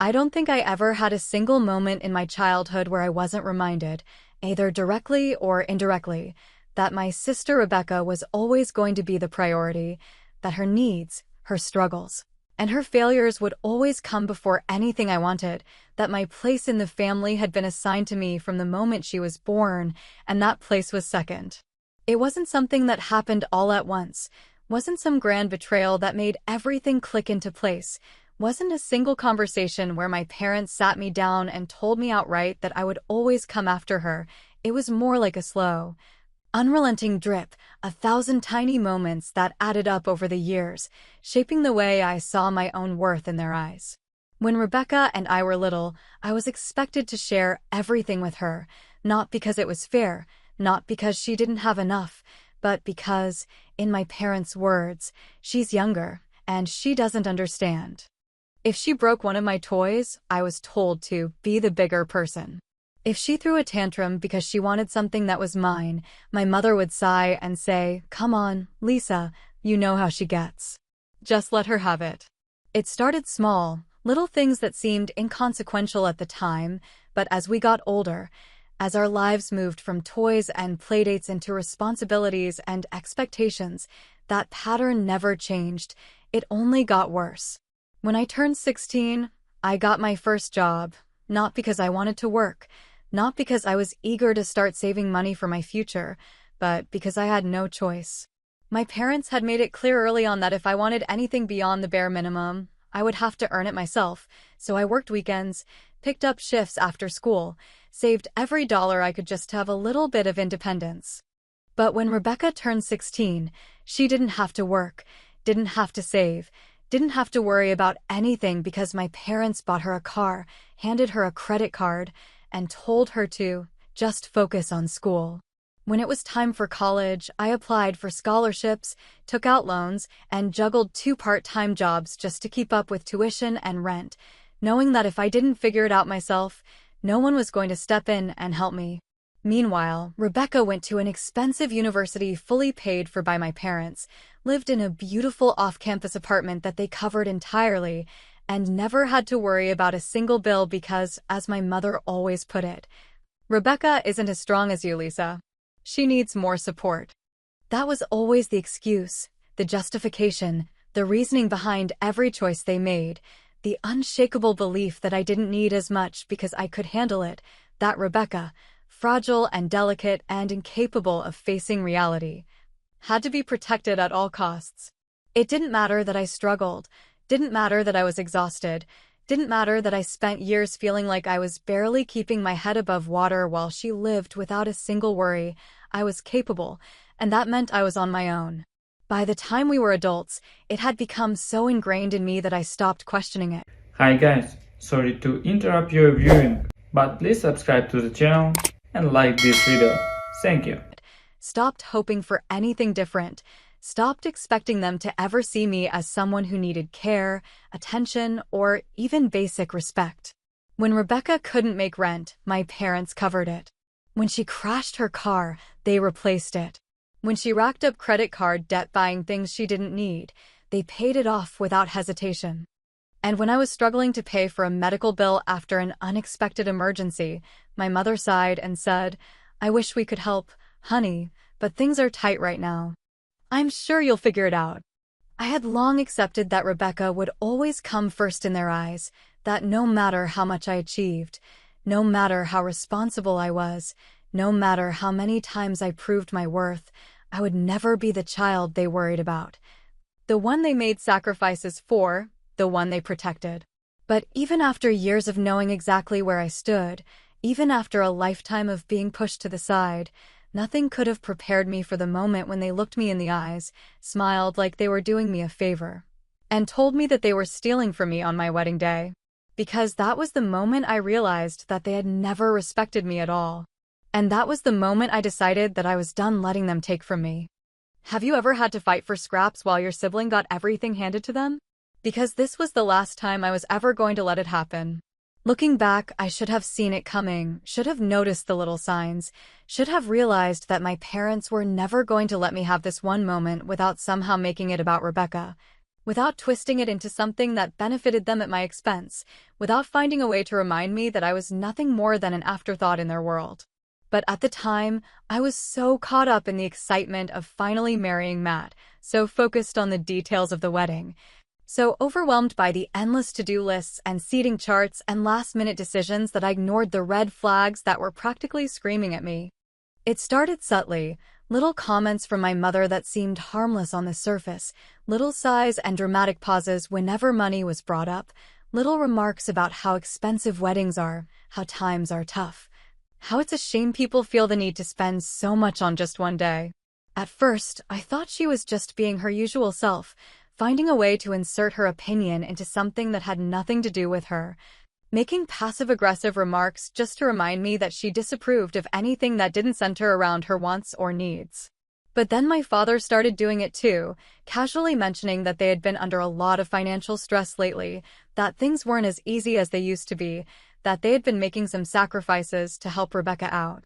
I don't think I ever had a single moment in my childhood where I wasn't reminded, either directly or indirectly, that my sister Rebecca was always going to be the priority, that her needs, her struggles, and her failures would always come before anything I wanted, that my place in the family had been assigned to me from the moment she was born, and that place was second. It wasn't something that happened all at once, wasn't some grand betrayal that made everything click into place, wasn't a single conversation where my parents sat me down and told me outright that I would always come after her. It was more like a slow, unrelenting drip, 1,000 tiny moments that added up over the years, shaping the way I saw my own worth in their eyes. When Rebecca and I were little, I was expected to share everything with her, not because it was fair, not because she didn't have enough, but because, in my parents' words, she's younger, and she doesn't understand. If she broke one of my toys, I was told to be the bigger person. If she threw a tantrum because she wanted something that was mine, my mother would sigh and say, "Come on, Lisa, you know how she gets. Just let her have it." It started small, little things that seemed inconsequential at the time, but as we got older, as our lives moved from toys and playdates into responsibilities and expectations, that pattern never changed. It only got worse. When I turned 16, I got my first job, not because I wanted to work, not because I was eager to start saving money for my future, but because I had no choice. My parents had made it clear early on that if I wanted anything beyond the bare minimum, I would have to earn it myself, so I worked weekends, picked up shifts after school, saved every dollar I could just to have a little bit of independence. But when Rebecca turned 16, she didn't have to work, didn't have to save, didn't have to worry about anything because my parents bought her a car, handed her a credit card, and told her to just focus on school. When it was time for college, I applied for scholarships, took out loans, and juggled 2 part-time jobs just to keep up with tuition and rent, knowing that if I didn't figure it out myself, no one was going to step in and help me. Meanwhile, Rebecca went to an expensive university fully paid for by my parents, lived in a beautiful off-campus apartment that they covered entirely, and never had to worry about a single bill because, as my mother always put it, "Rebecca isn't as strong as you, Lisa. She needs more support." That was always the excuse, the justification, the reasoning behind every choice they made, the unshakable belief that I didn't need as much because I could handle it, that Rebecca, fragile and delicate and incapable of facing reality, had to be protected at all costs. It didn't matter that I struggled, didn't matter that I was exhausted, didn't matter that I spent years feeling like I was barely keeping my head above water while she lived without a single worry. I was capable, and that meant I was on my own. By the time we were adults, it had become so ingrained in me that I stopped questioning it. Hi guys, sorry to interrupt your viewing, but please subscribe to the channel and like this video. Thank you. Stopped hoping for anything different, stopped expecting them to ever see me as someone who needed care, attention, or even basic respect. When Rebecca couldn't make rent, my parents covered it. When she crashed her car, they replaced it. When she racked up credit card debt buying things she didn't need, they paid it off without hesitation. And when I was struggling to pay for a medical bill after an unexpected emergency, my mother sighed and said, "I wish we could help, honey, but things are tight right now. I'm sure you'll figure it out." I had long accepted that Rebecca would always come first in their eyes, that no matter how much I achieved, no matter how responsible I was, no matter how many times I proved my worth, I would never be the child they worried about, the one they made sacrifices for, the one they protected. But even after years of knowing exactly where I stood, even after a lifetime of being pushed to the side, nothing could have prepared me for the moment when they looked me in the eyes, smiled like they were doing me a favor, and told me that they were stealing from me on my wedding day. Because that was the moment I realized that they had never respected me at all. And that was the moment I decided that I was done letting them take from me. Have you ever had to fight for scraps while your sibling got everything handed to them? Because this was the last time I was ever going to let it happen. Looking back, I should have seen it coming, should have noticed the little signs, should have realized that my parents were never going to let me have this one moment without somehow making it about Rebecca, without twisting it into something that benefited them at my expense, without finding a way to remind me that I was nothing more than an afterthought in their world. But at the time, I was so caught up in the excitement of finally marrying Matt, so focused on the details of the wedding, so overwhelmed by the endless to-do lists and seating charts and last-minute decisions that I ignored the red flags that were practically screaming at me. It started subtly, little comments from my mother that seemed harmless on the surface, little sighs and dramatic pauses whenever money was brought up, little remarks about how expensive weddings are, how times are tough, how it's a shame people feel the need to spend so much on just one day. At first, I thought she was just being her usual self, finding a way to insert her opinion into something that had nothing to do with her, making passive-aggressive remarks just to remind me that she disapproved of anything that didn't center around her wants or needs. But then my father started doing it too, casually mentioning that they had been under a lot of financial stress lately, that things weren't as easy as they used to be, that they had been making some sacrifices to help Rebecca out.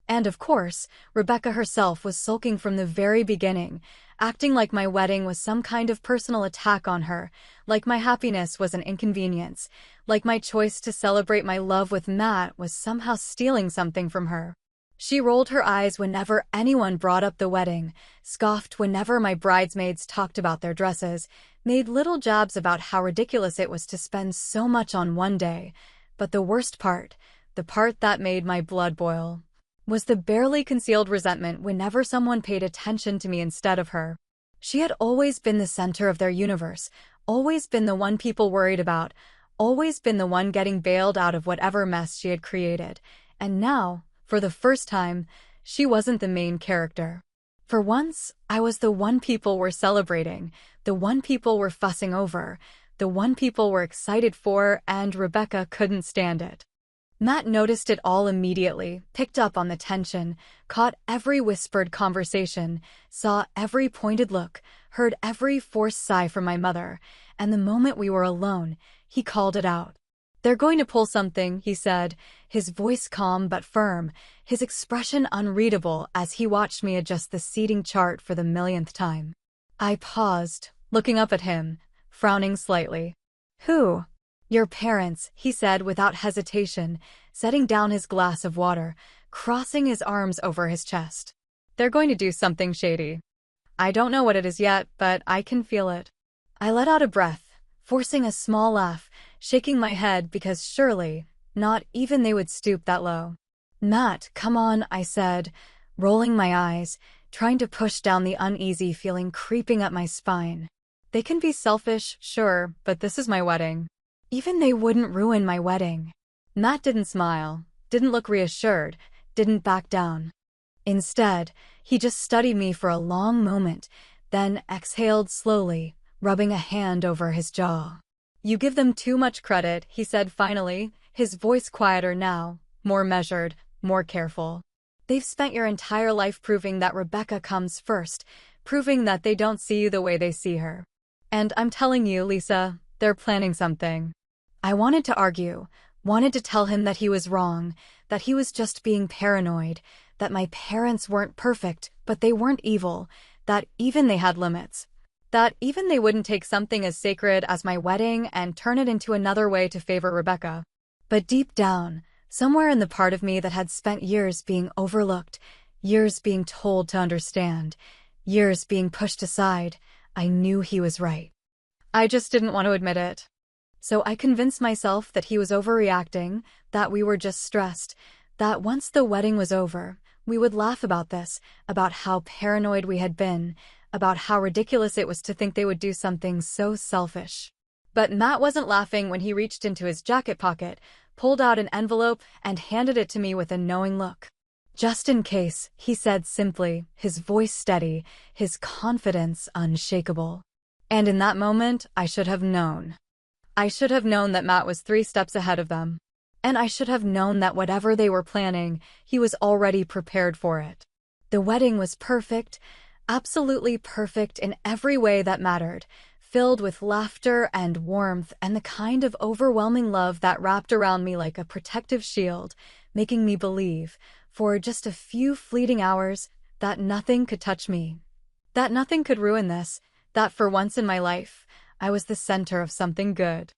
And of course, Rebecca herself was sulking from the very beginning, acting like my wedding was some kind of personal attack on her, like my happiness was an inconvenience, like my choice to celebrate my love with Matt was somehow stealing something from her. She rolled her eyes whenever anyone brought up the wedding, scoffed whenever my bridesmaids talked about their dresses, made little jabs about how ridiculous it was to spend so much on one day. But the worst part, the part that made my blood boil, was the barely concealed resentment whenever someone paid attention to me instead of her. She had always been the center of their universe, always been the one people worried about, always been the one getting bailed out of whatever mess she had created. And now, for the first time, she wasn't the main character. For once, I was the one people were celebrating, the one people were fussing over, the one people were excited for, and Rebecca couldn't stand it. Matt noticed it all immediately, picked up on the tension, caught every whispered conversation, saw every pointed look, heard every forced sigh from my mother, and the moment we were alone, he called it out. "They're going to pull something," he said, his voice calm but firm, his expression unreadable as he watched me adjust the seating chart for the millionth time. I paused, looking up at him, frowning slightly. "Who?" "Your parents," he said without hesitation, setting down his glass of water, crossing his arms over his chest. "They're going to do something shady. I don't know what it is yet, but I can feel it." I let out a breath, forcing a small laugh, shaking my head because surely, not even they would stoop that low. "Matt, come on," I said, rolling my eyes, trying to push down the uneasy feeling creeping up my spine. "They can be selfish, sure, but this is my wedding. Even they wouldn't ruin my wedding." Matt didn't smile, didn't look reassured, didn't back down. Instead, he just studied me for a long moment, then exhaled slowly, rubbing a hand over his jaw. "You give them too much credit," he said finally, his voice quieter now, more measured, more careful. "They've spent your entire life proving that Rebecca comes first, proving that they don't see you the way they see her. And I'm telling you, Lisa, they're planning something." I wanted to argue, wanted to tell him that he was wrong, that he was just being paranoid, that my parents weren't perfect, but they weren't evil, that even they had limits, that even they wouldn't take something as sacred as my wedding and turn it into another way to favor Rebecca. But deep down, somewhere in the part of me that had spent years being overlooked, years being told to understand, years being pushed aside, I knew he was right. I just didn't want to admit it. So I convinced myself that he was overreacting, that we were just stressed, that once the wedding was over, we would laugh about this, about how paranoid we had been, about how ridiculous it was to think they would do something so selfish. But Matt wasn't laughing when he reached into his jacket pocket, pulled out an envelope, and handed it to me with a knowing look. "Just in case," he said simply, his voice steady, his confidence unshakable. And in that moment, I should have known. I should have known that Matt was 3 steps ahead of them. And I should have known that whatever they were planning, he was already prepared for it. The wedding was perfect, absolutely perfect in every way that mattered, filled with laughter and warmth and the kind of overwhelming love that wrapped around me like a protective shield, making me believe, for just a few fleeting hours, that nothing could touch me. That nothing could ruin this, that for once in my life, I was the center of something good.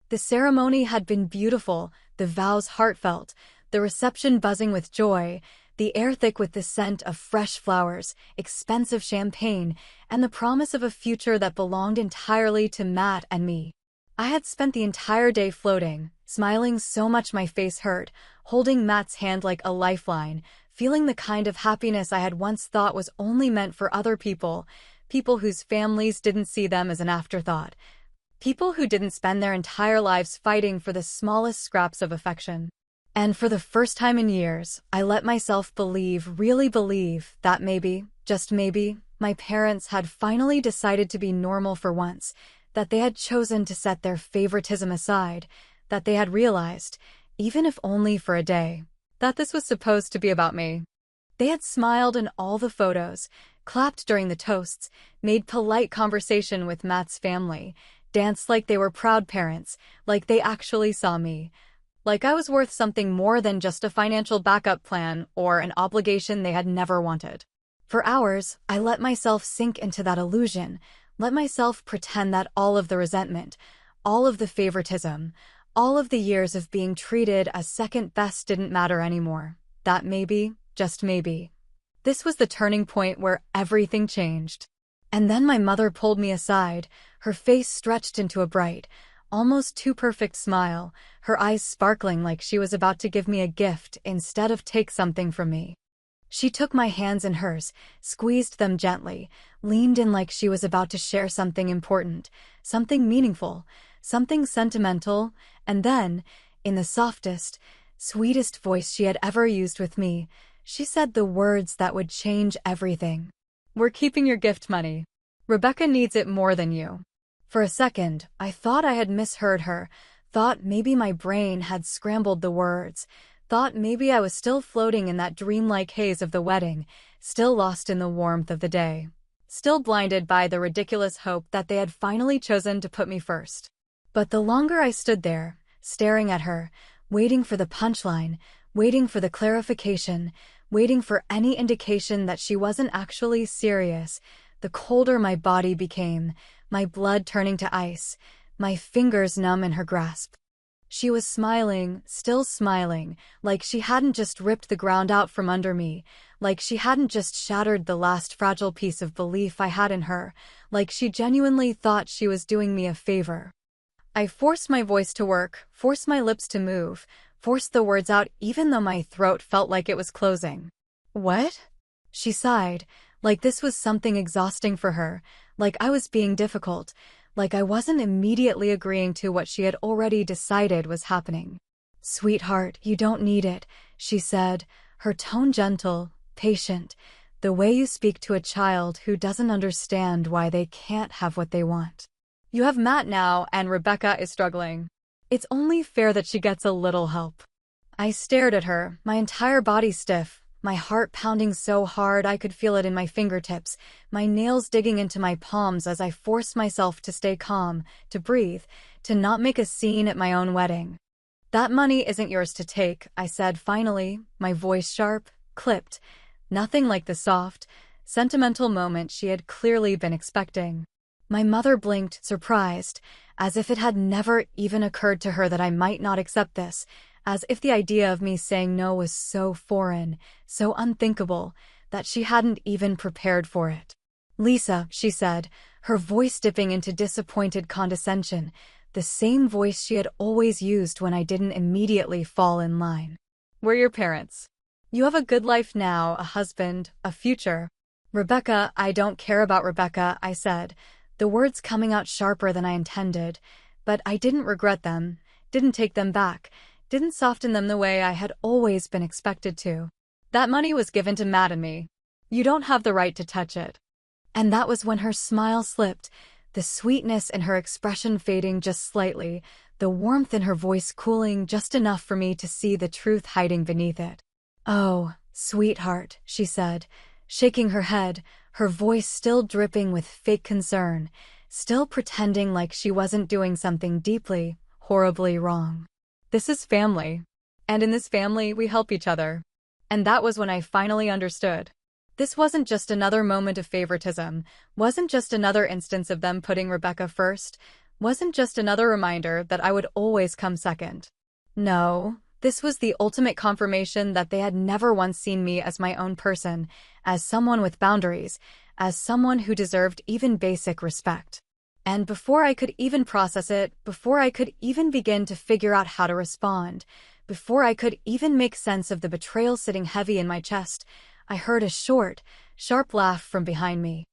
The ceremony had been beautiful, the vows heartfelt, the reception buzzing with joy, the air thick with the scent of fresh flowers, expensive champagne, and the promise of a future that belonged entirely to Matt and me. I had spent the entire day floating, smiling so much my face hurt, holding Matt's hand like a lifeline, feeling the kind of happiness I had once thought was only meant for other people, people whose families didn't see them as an afterthought, people who didn't spend their entire lives fighting for the smallest scraps of affection. And for the first time in years, I let myself believe, really believe, that maybe, just maybe, my parents had finally decided to be normal for once, that they had chosen to set their favoritism aside, that they had realized, even if only for a day, that this was supposed to be about me. They had smiled in all the photos, clapped during the toasts, made polite conversation with Matt's family, danced like they were proud parents, like they actually saw me, like I was worth something more than just a financial backup plan or an obligation they had never wanted. For hours, I let myself sink into that illusion, let myself pretend that all of the resentment, all of the favoritism, all of the years of being treated as second best didn't matter anymore. That maybe, just maybe. This was the turning point where everything changed. And then my mother pulled me aside, her face stretched into a bright, almost too perfect smile, her eyes sparkling like she was about to give me a gift instead of take something from me. She took my hands in hers, squeezed them gently, leaned in like she was about to share something important, something meaningful, something sentimental, and then, in the softest, sweetest voice she had ever used with me, she said the words that would change everything. "We're keeping your gift money. Rebecca needs it more than you." For a second, I thought I had misheard her, thought maybe my brain had scrambled the words, thought maybe I was still floating in that dreamlike haze of the wedding, still lost in the warmth of the day, still blinded by the ridiculous hope that they had finally chosen to put me first. But the longer I stood there, staring at her, waiting for the punchline, waiting for the clarification, waiting for any indication that she wasn't actually serious, the colder my body became, my blood turning to ice, my fingers numb in her grasp. She was smiling, still smiling, like she hadn't just ripped the ground out from under me, like she hadn't just shattered the last fragile piece of belief I had in her, like she genuinely thought she was doing me a favor. I forced my voice to work, forced my lips to move, forced the words out even though my throat felt like it was closing. "What?" She sighed, like this was something exhausting for her, like I was being difficult, like I wasn't immediately agreeing to what she had already decided was happening. "Sweetheart, you don't need it," she said, her tone gentle, patient, the way you speak to a child who doesn't understand why they can't have what they want. "You have Matt now, and Rebecca is struggling. It's only fair that she gets a little help." I stared at her, my entire body stiff, my heart pounding so hard I could feel it in my fingertips, my nails digging into my palms as I forced myself to stay calm, to breathe, to not make a scene at my own wedding. "That money isn't yours to take," I said finally, my voice sharp, clipped, nothing like the soft, sentimental moment she had clearly been expecting. My mother blinked, surprised, as if it had never even occurred to her that I might not accept this, as if the idea of me saying no was so foreign, so unthinkable, that she hadn't even prepared for it. "Lisa," she said, her voice dipping into disappointed condescension, the same voice she had always used when I didn't immediately fall in line. "We're your parents. You have a good life now, a husband, a future." "Rebecca, I don't care about Rebecca," I said, the words coming out sharper than I intended, but I didn't regret them, didn't take them back, didn't soften them the way I had always been expected to. "That money was given to Matt and me. You don't have the right to touch it." And that was when her smile slipped, the sweetness in her expression fading just slightly, the warmth in her voice cooling just enough for me to see the truth hiding beneath it. "Oh, sweetheart," she said, shaking her head, her voice still dripping with fake concern, still pretending like she wasn't doing something deeply, horribly wrong. "This is family. And in this family, we help each other." And that was when I finally understood. This wasn't just another moment of favoritism, wasn't just another instance of them putting Rebecca first, wasn't just another reminder that I would always come second. No, this was the ultimate confirmation that they had never once seen me as my own person, as someone with boundaries, as someone who deserved even basic respect. And before I could even process it, before I could even begin to figure out how to respond, before I could even make sense of the betrayal sitting heavy in my chest, I heard a short, sharp laugh from behind me.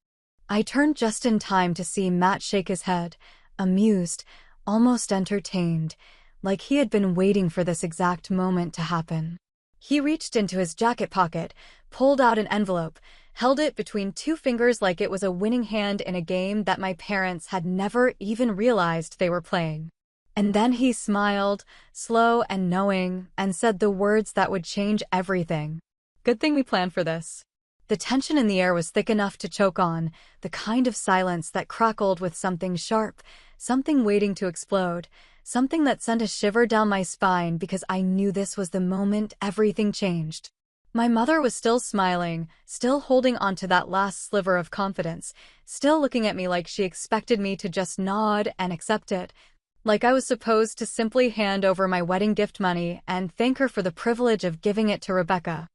I turned just in time to see Matt shake his head, amused, almost entertained, like he had been waiting for this exact moment to happen. He reached into his jacket pocket, pulled out an envelope, held it between two fingers like it was a winning hand in a game that my parents had never even realized they were playing. And then he smiled, slow and knowing, and said the words that would change everything. Good thing we planned for this. The tension in the air was thick enough to choke on, the kind of silence that crackled with something sharp, something waiting to explode, something that sent a shiver down my spine because I knew this was the moment everything changed. My mother was still smiling, still holding on to that last sliver of confidence, still looking at me like she expected me to just nod and accept it, like I was supposed to simply hand over my wedding gift money and thank her for the privilege of giving it to Rebecca.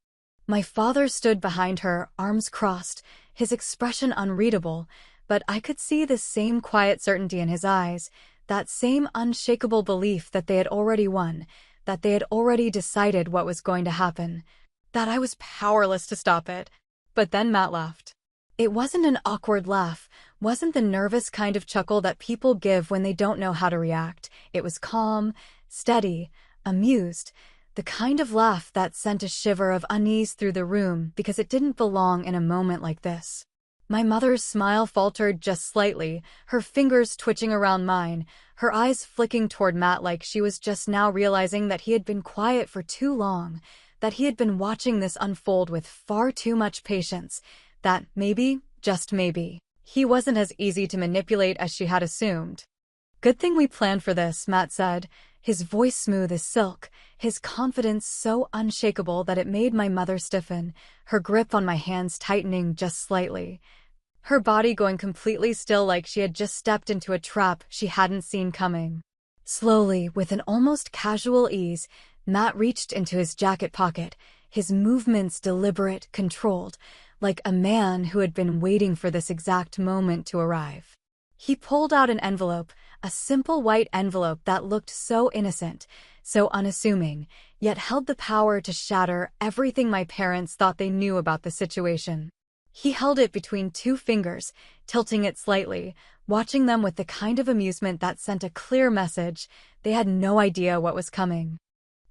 My father stood behind her, arms crossed, his expression unreadable, but I could see the same quiet certainty in his eyes, that same unshakable belief that they had already won, that they had already decided what was going to happen, that I was powerless to stop it. But then Matt laughed. It wasn't an awkward laugh, wasn't the nervous kind of chuckle that people give when they don't know how to react. It was calm, steady, amused, the kind of laugh that sent a shiver of unease through the room because it didn't belong in a moment like this. My mother's smile faltered just slightly, her fingers twitching around mine, her eyes flicking toward Matt like she was just now realizing that he had been quiet for too long, that he had been watching this unfold with far too much patience, that maybe, just maybe, he wasn't as easy to manipulate as she had assumed. Good thing we planned for this, Matt said, his voice smooth as silk, his confidence so unshakable that it made my mother stiffen, her grip on my hands tightening just slightly, her body going completely still like she had just stepped into a trap she hadn't seen coming. Slowly, with an almost casual ease, Matt reached into his jacket pocket, his movements deliberate, controlled, like a man who had been waiting for this exact moment to arrive. He pulled out an envelope, a simple white envelope that looked so innocent, so unassuming, yet held the power to shatter everything my parents thought they knew about the situation. He held it between two fingers, tilting it slightly, watching them with the kind of amusement that sent a clear message. They had no idea what was coming.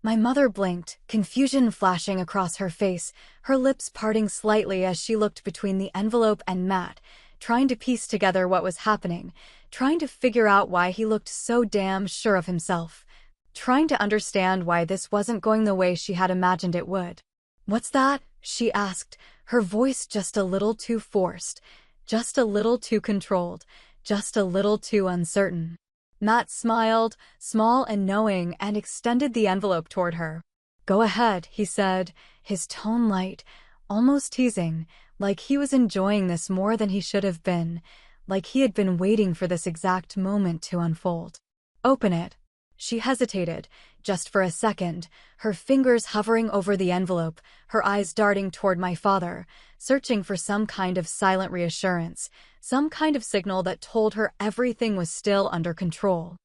My mother blinked, confusion flashing across her face, her lips parting slightly as she looked between the envelope and Matt, trying to piece together what was happening, trying to figure out why he looked so damn sure of himself, trying to understand why this wasn't going the way she had imagined it would. "What's that?" she asked, her voice just a little too forced, just a little too controlled, just a little too uncertain. Matt smiled, small and knowing, and extended the envelope toward her. "Go ahead," he said, his tone light, almost teasing, like he was enjoying this more than he should have been, like he had been waiting for this exact moment to unfold. "Open it." She hesitated, just for a second, her fingers hovering over the envelope, her eyes darting toward my father, searching for some kind of silent reassurance, some kind of signal that told her everything was still under control.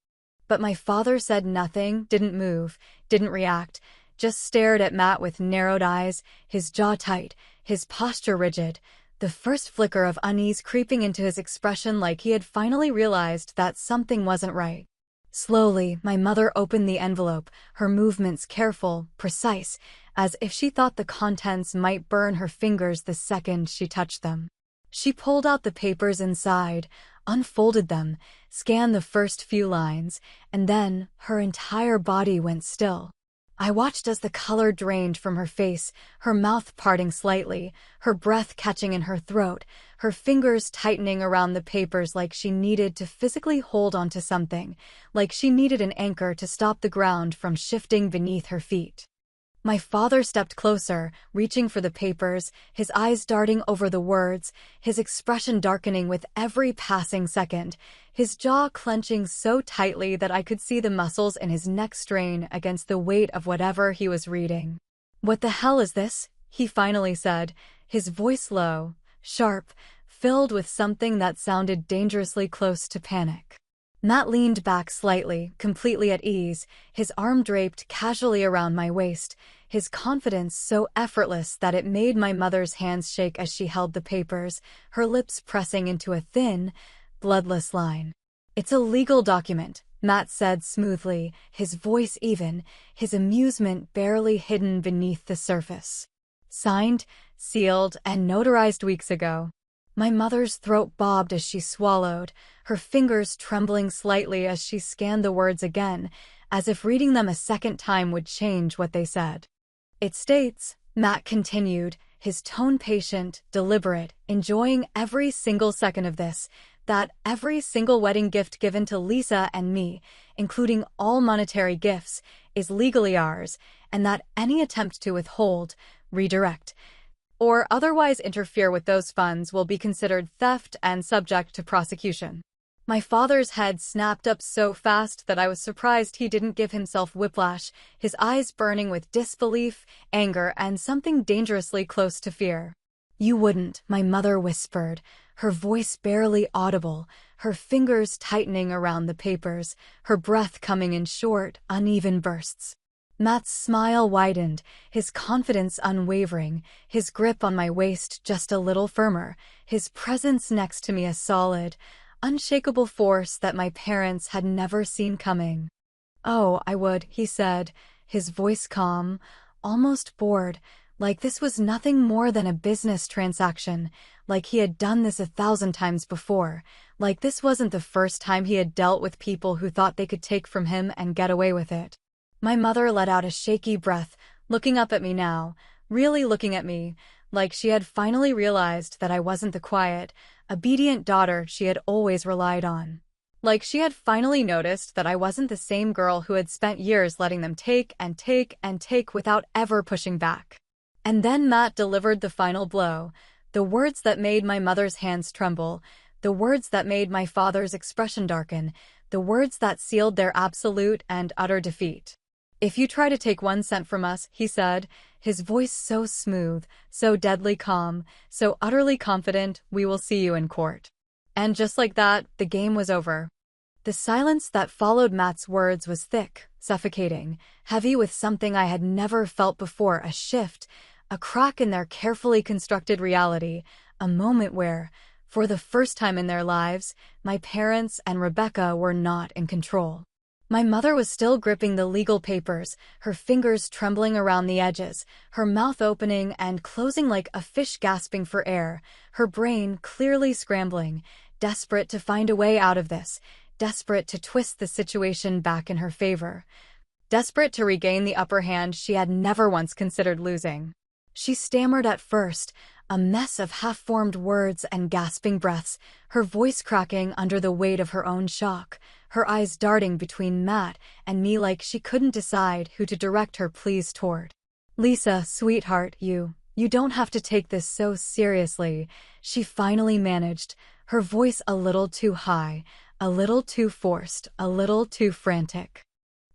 But my father said nothing, didn't move, didn't react, just stared at Matt with narrowed eyes, his jaw tight, his posture rigid, the first flicker of unease creeping into his expression like he had finally realized that something wasn't right. Slowly, my mother opened the envelope, her movements careful, precise, as if she thought the contents might burn her fingers the second she touched them. She pulled out the papers inside, unfolded them, scanned the first few lines, and then her entire body went still. I watched as the color drained from her face, her mouth parting slightly, her breath catching in her throat, her fingers tightening around the papers like she needed to physically hold onto something, like she needed an anchor to stop the ground from shifting beneath her feet. My father stepped closer, reaching for the papers, his eyes darting over the words, his expression darkening with every passing second, his jaw clenching so tightly that I could see the muscles in his neck strain against the weight of whatever he was reading. "What the hell is this?" he finally said, his voice low, sharp, filled with something that sounded dangerously close to panic. Matt leaned back slightly, completely at ease, his arm draped casually around my waist, his confidence so effortless that it made my mother's hands shake as she held the papers, her lips pressing into a thin, bloodless line. "It's a legal document," Matt said smoothly, his voice even, his amusement barely hidden beneath the surface. "Signed, sealed, and notarized weeks ago." My mother's throat bobbed as she swallowed, her fingers trembling slightly as she scanned the words again, as if reading them a second time would change what they said. "It states," Matt continued, his tone patient, deliberate, enjoying every single second of this, "that every single wedding gift given to Lisa and me, including all monetary gifts, is legally ours, and that any attempt to withhold, redirect, or otherwise interfere with those funds will be considered theft and subject to prosecution." My father's head snapped up so fast that I was surprised he didn't give himself whiplash, his eyes burning with disbelief, anger, and something dangerously close to fear. "You wouldn't," my mother whispered, her voice barely audible, her fingers tightening around the papers, her breath coming in short, uneven bursts. Matt's smile widened, his confidence unwavering, his grip on my waist just a little firmer, his presence next to me a solid, unshakable force that my parents had never seen coming. "Oh, I would," he said, his voice calm, almost bored, like this was nothing more than a business transaction, like he had done this 1,000 times before, like this wasn't the first time he had dealt with people who thought they could take from him and get away with it. My mother let out a shaky breath, looking up at me now, really looking at me, like she had finally realized that I wasn't the quiet, obedient daughter she had always relied on. Like she had finally noticed that I wasn't the same girl who had spent years letting them take and take and take without ever pushing back. And then Matt delivered the final blow, the words that made my mother's hands tremble, the words that made my father's expression darken, the words that sealed their absolute and utter defeat. "If you try to take 1 cent from us," he said, his voice so smooth, so deadly calm, so utterly confident, "we will see you in court." And just like that, the game was over. The silence that followed Matt's words was thick, suffocating, heavy with something I had never felt before, a shift, a crack in their carefully constructed reality, a moment where, for the first time in their lives, my parents and Rebecca were not in control. My mother was still gripping the legal papers, her fingers trembling around the edges, her mouth opening and closing like a fish gasping for air, her brain clearly scrambling, desperate to find a way out of this, desperate to twist the situation back in her favor, desperate to regain the upper hand she had never once considered losing. She stammered at first, a mess of half-formed words and gasping breaths, her voice cracking under the weight of her own shock, her eyes darting between Matt and me like she couldn't decide who to direct her pleas toward. "Lisa, sweetheart, you don't have to take this so seriously," she finally managed, her voice a little too high, a little too forced, a little too frantic.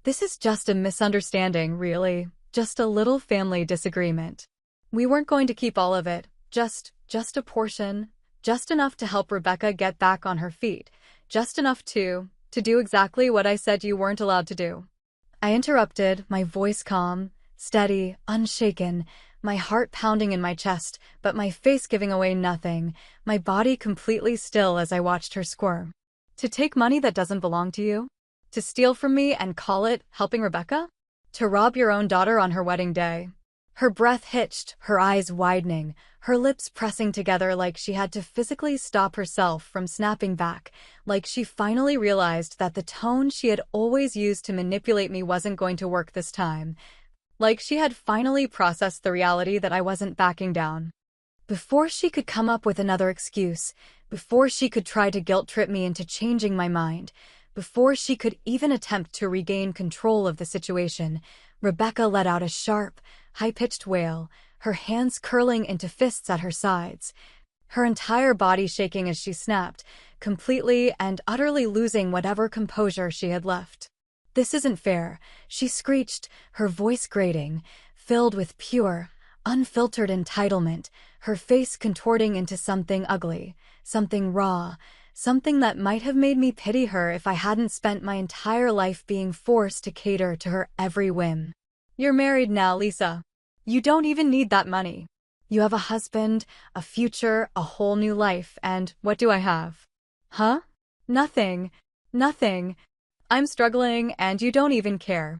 "This is just a misunderstanding, really, just a little family disagreement. We weren't going to keep all of it, just a portion, just enough to help Rebecca get back on her feet, just enough to do exactly what I said you weren't allowed to do." I interrupted, my voice calm, steady, unshaken, my heart pounding in my chest, but my face giving away nothing, my body completely still as I watched her squirm. "To take money that doesn't belong to you? To steal from me and call it helping Rebecca? To rob your own daughter on her wedding day?" Her breath hitched, her eyes widening, her lips pressing together like she had to physically stop herself from snapping back, like she finally realized that the tone she had always used to manipulate me wasn't going to work this time, like she had finally processed the reality that I wasn't backing down. Before she could come up with another excuse, before she could try to guilt-trip me into changing my mind, before she could even attempt to regain control of the situation, Rebecca let out a sharp, high-pitched wail, her hands curling into fists at her sides, her entire body shaking as she snapped, completely and utterly losing whatever composure she had left. "This isn't fair," she screeched, her voice grating, filled with pure, unfiltered entitlement, her face contorting into something ugly, something raw, something that might have made me pity her if I hadn't spent my entire life being forced to cater to her every whim. "You're married now, Lisa. You don't even need that money. You have a husband, a future, a whole new life, and what do I have? Huh? Nothing. Nothing. I'm struggling, and you don't even care."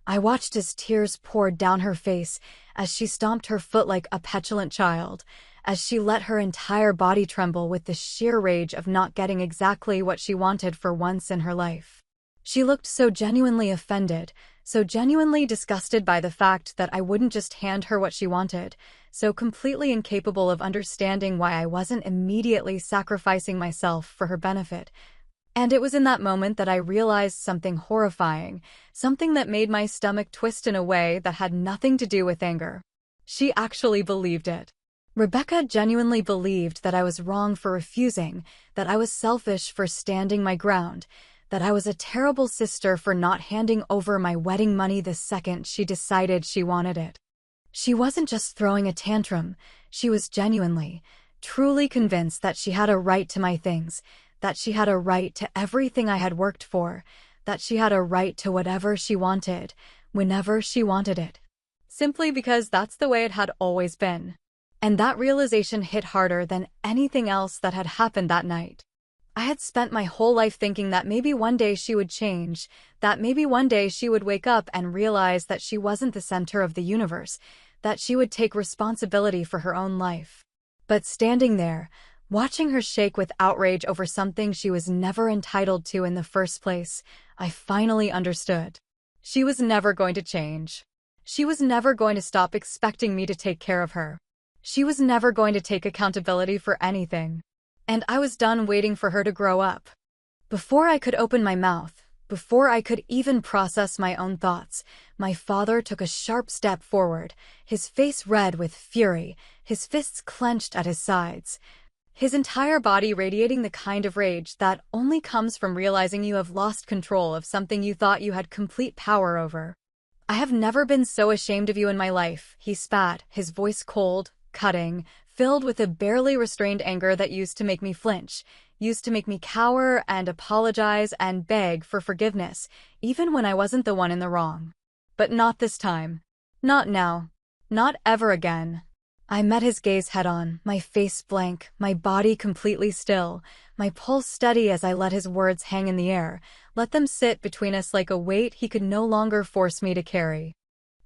I watched as tears poured down her face, as she stomped her foot like a petulant child, as she let her entire body tremble with the sheer rage of not getting exactly what she wanted for once in her life. She looked so genuinely offended, so genuinely disgusted by the fact that I wouldn't just hand her what she wanted, so completely incapable of understanding why I wasn't immediately sacrificing myself for her benefit. And it was in that moment that I realized something horrifying, something that made my stomach twist in a way that had nothing to do with anger. She actually believed it. Rebecca genuinely believed that I was wrong for refusing, that I was selfish for standing my ground, that I was a terrible sister for not handing over my wedding money the second she decided she wanted it. She wasn't just throwing a tantrum, she was genuinely, truly convinced that she had a right to my things, that she had a right to everything I had worked for, that she had a right to whatever she wanted, whenever she wanted it. Simply because that's the way it had always been. And that realization hit harder than anything else that had happened that night. I had spent my whole life thinking that maybe one day she would change, that maybe one day she would wake up and realize that she wasn't the center of the universe, that she would take responsibility for her own life. But standing there, watching her shake with outrage over something she was never entitled to in the first place, I finally understood. She was never going to change. She was never going to stop expecting me to take care of her. She was never going to take accountability for anything. And I was done waiting for her to grow up. Before I could open my mouth, before I could even process my own thoughts, my father took a sharp step forward, his face red with fury, his fists clenched at his sides, his entire body radiating the kind of rage that only comes from realizing you have lost control of something you thought you had complete power over. "I have never been so ashamed of you in my life," he spat, his voice cold, cutting, filled with a barely restrained anger that used to make me flinch, used to make me cower and apologize and beg for forgiveness, even when I wasn't the one in the wrong. But not this time. Not now. Not ever again. I met his gaze head-on, my face blank, my body completely still, my pulse steady as I let his words hang in the air, let them sit between us like a weight he could no longer force me to carry.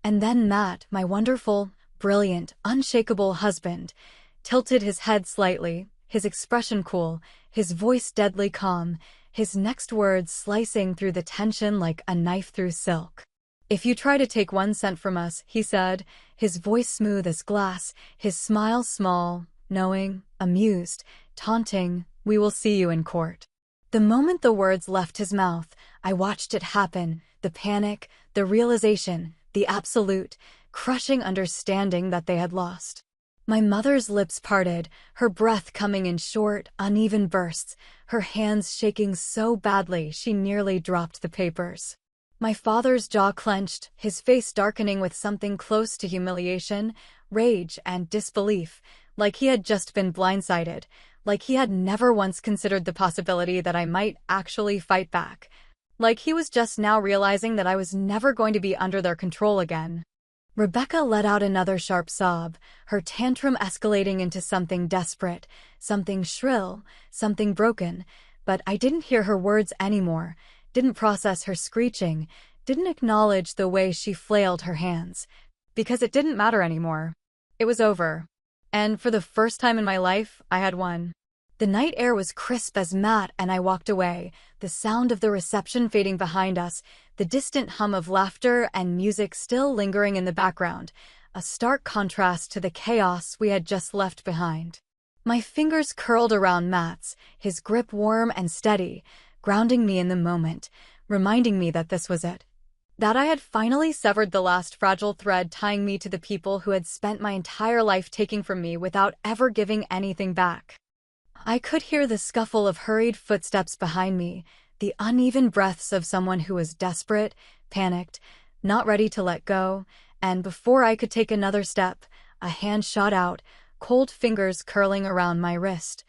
And then Matt, my wonderful, brilliant, unshakable husband, tilted his head slightly, his expression cool, his voice deadly calm, his next words slicing through the tension like a knife through silk. "If you try to take 1 cent from us," he said, his voice smooth as glass, his smile small, knowing, amused, taunting, "we will see you in court." The moment the words left his mouth, I watched it happen, the panic, the realization, the absolute, crushing understanding that they had lost. My mother's lips parted, her breath coming in short, uneven bursts, her hands shaking so badly she nearly dropped the papers. My father's jaw clenched, his face darkening with something close to humiliation, rage, and disbelief, like he had just been blindsided, like he had never once considered the possibility that I might actually fight back, like he was just now realizing that I was never going to be under their control again. Rebecca let out another sharp sob, her tantrum escalating into something desperate, something shrill, something broken, but I didn't hear her words anymore, didn't process her screeching, didn't acknowledge the way she flailed her hands. Because it didn't matter anymore. It was over. And for the first time in my life, I had won. The night air was crisp as Matt and I walked away, the sound of the reception fading behind us, the distant hum of laughter and music still lingering in the background, a stark contrast to the chaos we had just left behind. My fingers curled around Matt's, his grip warm and steady, grounding me in the moment, reminding me that this was it. That I had finally severed the last fragile thread tying me to the people who had spent my entire life taking from me without ever giving anything back. I could hear the scuffle of hurried footsteps behind me, the uneven breaths of someone who was desperate, panicked, not ready to let go, and before I could take another step, a hand shot out, cold fingers curling around my wrist,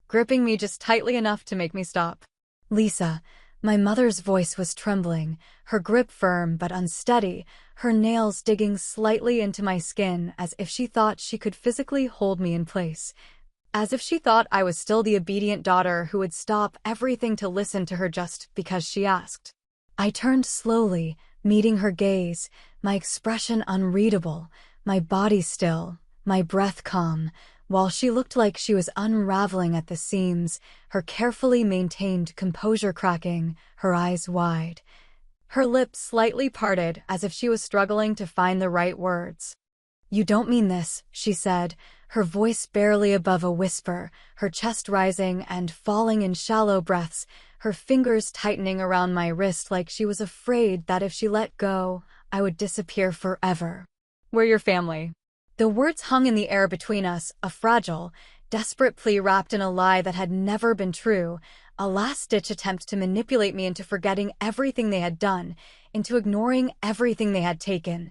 gripping me just tightly enough to make me stop. Lisa, my mother's voice was trembling, her grip firm but unsteady, her nails digging slightly into my skin as if she thought she could physically hold me in place. As if she thought I was still the obedient daughter who would stop everything to listen to her just because she asked. I turned slowly, meeting her gaze, my expression unreadable, my body still, my breath calm, while she looked like she was unraveling at the seams, her carefully maintained composure cracking, her eyes wide. Her lips slightly parted as if she was struggling to find the right words. "You don't mean this," she said, her voice barely above a whisper, her chest rising and falling in shallow breaths, her fingers tightening around my wrist like she was afraid that if she let go, I would disappear forever. "We're your family." The words hung in the air between us, a fragile, desperate plea wrapped in a lie that had never been true, a last-ditch attempt to manipulate me into forgetting everything they had done, into ignoring everything they had taken,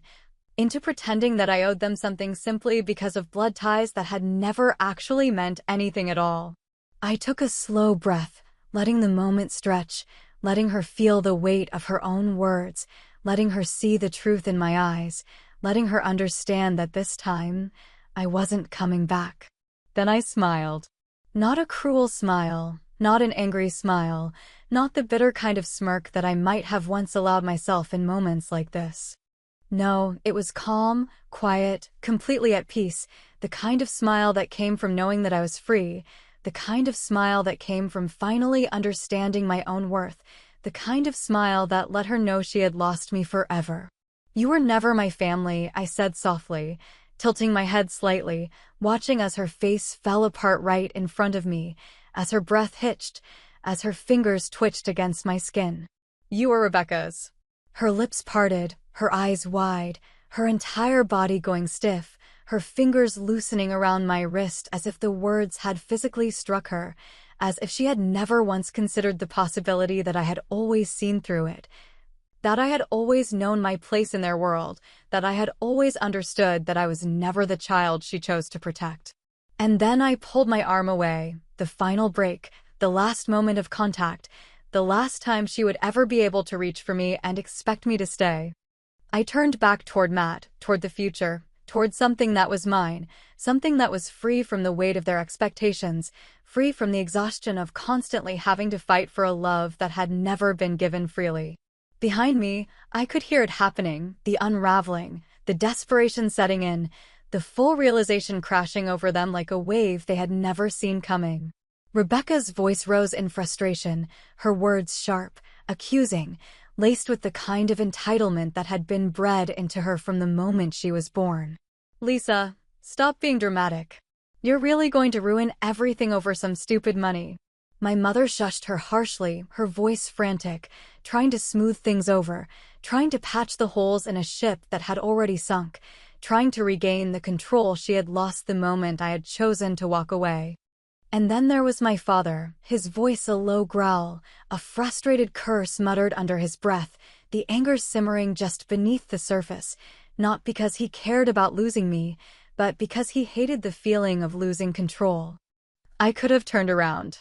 into pretending that I owed them something simply because of blood ties that had never actually meant anything at all. I took a slow breath, letting the moment stretch, letting her feel the weight of her own words, letting her see the truth in my eyes, letting her understand that this time, I wasn't coming back. Then I smiled. Not a cruel smile, not an angry smile, not the bitter kind of smirk that I might have once allowed myself in moments like this. No, it was calm, quiet, completely at peace, the kind of smile that came from knowing that I was free, the kind of smile that came from finally understanding my own worth, the kind of smile that let her know she had lost me forever. "You were never my family," I said softly, tilting my head slightly, watching as her face fell apart right in front of me, as her breath hitched, as her fingers twitched against my skin. "You were Rebecca's." Her lips parted, her eyes wide, her entire body going stiff, her fingers loosening around my wrist as if the words had physically struck her, as if she had never once considered the possibility that I had always seen through it, that I had always known my place in their world, that I had always understood that I was never the child she chose to protect. And then I pulled my arm away, the final break, the last moment of contact, the last time she would ever be able to reach for me and expect me to stay. I turned back toward Matt, toward the future, toward something that was mine, something that was free from the weight of their expectations, free from the exhaustion of constantly having to fight for a love that had never been given freely. Behind me, I could hear it happening, the unraveling, the desperation setting in, the full realization crashing over them like a wave they had never seen coming. Rebecca's voice rose in frustration, her words sharp, accusing, laced with the kind of entitlement that had been bred into her from the moment she was born. "Lisa, stop being dramatic. You're really going to ruin everything over some stupid money." My mother shushed her harshly, her voice frantic, trying to smooth things over, trying to patch the holes in a ship that had already sunk, trying to regain the control she had lost the moment I had chosen to walk away. And then there was my father, his voice a low growl, a frustrated curse muttered under his breath, the anger simmering just beneath the surface, not because he cared about losing me, but because he hated the feeling of losing control. I could have turned around.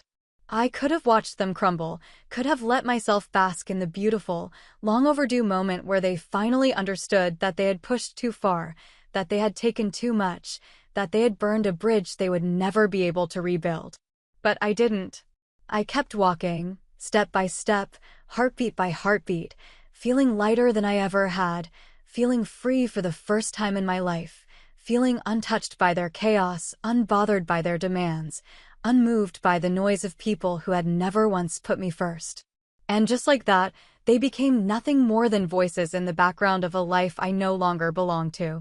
I could have watched them crumble, could have let myself bask in the beautiful, long overdue moment where they finally understood that they had pushed too far, that they had taken too much, that they had burned a bridge they would never be able to rebuild. But I didn't. I kept walking, step by step, heartbeat by heartbeat, feeling lighter than I ever had, feeling free for the first time in my life, feeling untouched by their chaos, unbothered by their demands, unmoved by the noise of people who had never once put me first. And just like that, they became nothing more than voices in the background of a life I no longer belonged to.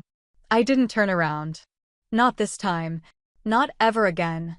I didn't turn around. Not this time. Not ever again.